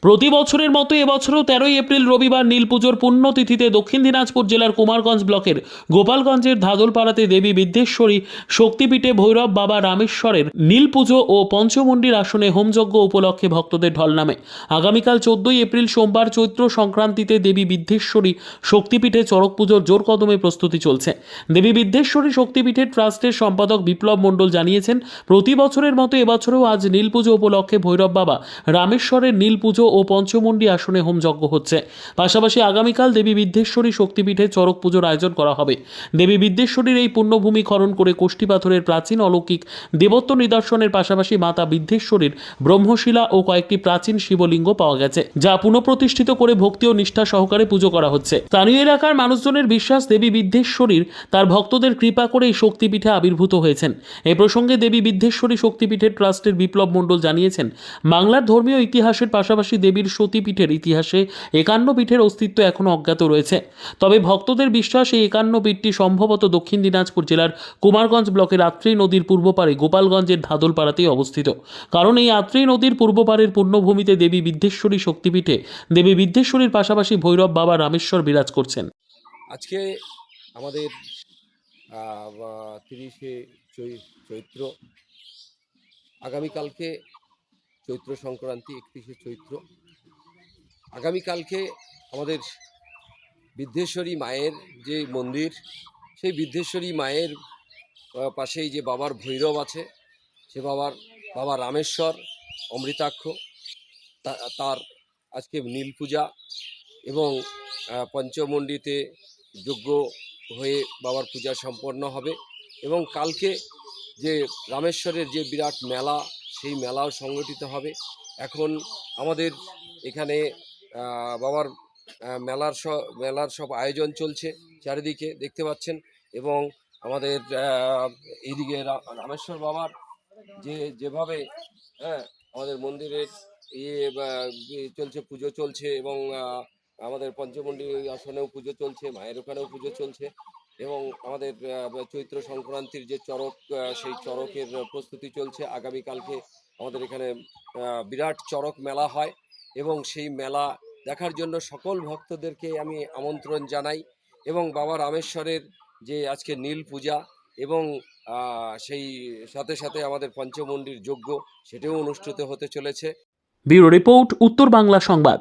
প্রতি বছরের মতো এবছরও 13ই এপ্রিল রবিবার নীলপুজোর পুণ্যতিথিতে দক্ষিণ দিনাজপুর জেলার কুমারগঞ্জ ব্লকের গোপালগঞ্জের ধাদলপাড়াতে দেবী বিদ্যেশ্বরী শক্তিপীঠে ভৈরব বাবা রামেশ্বরের নীলপুজো ও পঞ্চমন্ডির আসনে হোমযজ্ঞ উপলক্ষে ভক্তদের ঢল নামে। আগামীকাল 14ই এপ্রিল সোমবার চৈত্র সংক্রান্তিতে দেবী বিদ্যেশ্বরী শক্তিপীঠে চড়ক পুজোর জোর কদমে প্রস্তুতি চলছে। দেবী বিদ্যেশ্বরী শক্তিপীঠের ট্রাস্টের সম্পাদক বিপ্লব মণ্ডল জানিয়েছেন, প্রতি বছরের মতো এবছরেও আজ নীলপুজো উপলক্ষে ভৈরব বাবা রামেশ্বরের নীলপুজো ও পঞ্চমন্ডি আসনে হোমযজ্ঞ হচ্ছে। পাশাপাশি আগামীকাল দেবী বিদ্যেশ্বরী শক্তিপীঠে চড়ক পুজোর আয়োজন করা হবে। দেবী বিদ্যেশ্বরীর এই পুণ্যভূমি খনন করে কোষ্ঠী পাথরের প্রাচীন অলৌকিক দেবত্ব নিদর্শনের পাশাপাশি মাতা বিদ্যেশ্বরীর ব্রহ্মশিলা ও কয়েকটি প্রাচীন শিবলিঙ্গ পাওয়া গেছে, যা পুনঃপ্রতিষ্ঠিত করে ভক্তি ও নিষ্ঠা সহকারে পুজো করা হচ্ছে। স্থানীয় এলাকার মানুষজনের বিশ্বাস, দেবী বিদ্যেশ্বরীর তার ভক্তদের কৃপা করে এই শক্তিপীঠে আবির্ভূত হয়েছেন। এই প্রসঙ্গে দেবী বিদ্যেশ্বরী শক্তিপীঠের ট্রাস্টের বিপ্লব মণ্ডল জানিয়েছেন, বাংলার ধর্মীয় ইতিহাসের পাশাপাশি দেবীর সতীপীঠের ইতিহাসে 51 পীঠের অস্তিত্ব এখনও অজ্ঞাত রয়েছে। তবে ভক্তদের বিশ্বাস, এই 51 পীঠটি সম্ভবত দক্ষিণ দিনাজপুর জেলার কুমারগঞ্জ ব্লকের আত্রেই নদীর পূর্ব পারে গোপালগঞ্জের ধাদলপাড়াতেই অবস্থিত। কারণ এই আত্রেই নদীর পূর্ব পারের পুণ্যভূমিতে দেবী বিদ্যেশ্বরী শক্তিপীঠে দেবী বিদ্যেশ্বরীর পাশাপাশি ভৈরব বাবা রামেশ্বর বিরাজ করছেন। আজকে আমাদের 30শে চৈত্র, আগামীকালকে চৈত্র সংক্রান্তি, 31শে চৈত্র। আগামীকালকে আমাদের বিদ্যেশ্বরী মায়ের যে মন্দির, সেই বিদ্যেশ্বরী মায়ের পাশেই যে বাবার ভৈরব আছে, সে বাবা রামেশ্বর অমৃতাক্ষ, তার আজকে নীল পূজা এবং পঞ্চমন্ডিতে যজ্ঞ হয়ে বাবার পূজা সম্পন্ন হবে। এবং কালকে যে রামেশ্বরের যে বিরাট মেলা, সেই মেলাও সংগঠিত হবে। এখন আমাদের এখানে বাবার মেলার সব আয়োজন চলছে, চারিদিকে দেখতে পাচ্ছেন। এবং আমাদের এইদিকে রামেশ্বর বাবার যেভাবে আমাদের মন্দিরের চলছে, পুজো চলছে, এবং আমাদের পঞ্চমন্ডি আসনেও পুজো চলছে, মায়ের ওখানেও পুজো চলছে। এবং আমাদের চৈত্র সংক্রান্তির যে চড়ক, সেই চড়কের প্রস্তুতি চলছে। আগামীকালকে আমাদের এখানে বিরাট চড়ক মেলা হয়, এবং সেই মেলা দেখার জন্য সকল ভক্তদেরকে আমি আমন্ত্রণ জানাই। এবং বাবা রামেশ্বরের যে আজকে নীল পূজা এবং সেই সাথে সাথে আমাদের পঞ্চমন্ডির যজ্ঞ, সেটাও অনুষ্ঠিত হতে চলেছে। ব্যুরো রিপোর্ট, উত্তর বাংলা সংবাদ।